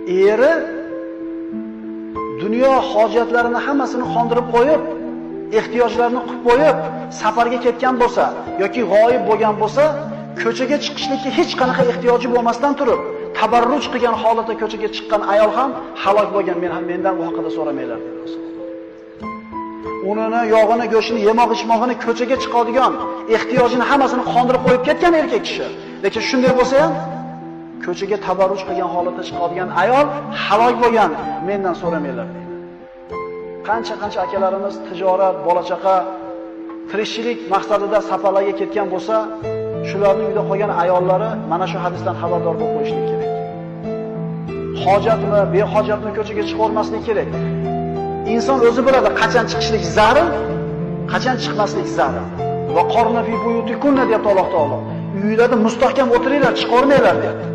eri dunyo hojatlarini hammasini qondirib qo'yib, ehtiyojlarini qilib qo'yib, safarga ketgan bo'lsa yoki g'oyib bo'lgan bo'lsa, ko'chaga chiqishlikka hech qanaqa ehtiyoji bo'lmasdan turib, tabarruj qilgan holatda ko'chaga chiqqan ayol ham halok bo'lgan. Mendan bu haqida so'ramanglar dedi Rasululloh. Unini, yog'ini, go'shtini, yemoq-ichmog'ini ko'chaga chiqadigan, ehtiyojini hammasini qondirib qo'yib ketgan erkak kishi. Lekin shunday bo'lsa ham ko'chaga tabarruj qilgan holatda chiqadigan ayol halok bo'lgan. Mendan so'ramanglar dedi. Qancha akalarimiz tijorat, bola-chaqa, tirikchilik maqsadida safarlarga ketgan bo'lsa, shularning uyda qolgan ayollari mana shu hadisdan xabardor bo'lib qo'yishlik kerak. Hojatmi, behojatmi ko'chaga chiqarmaslik kerak. Inson o'zi biladi qachon chiqishlik zarur, qachon chiqmaslik zarur. Va qorna fi buyutikunna deyapti Alloh taolo. Uylarda mustahkam o'tiringlar, chiqarmanglar deyapti.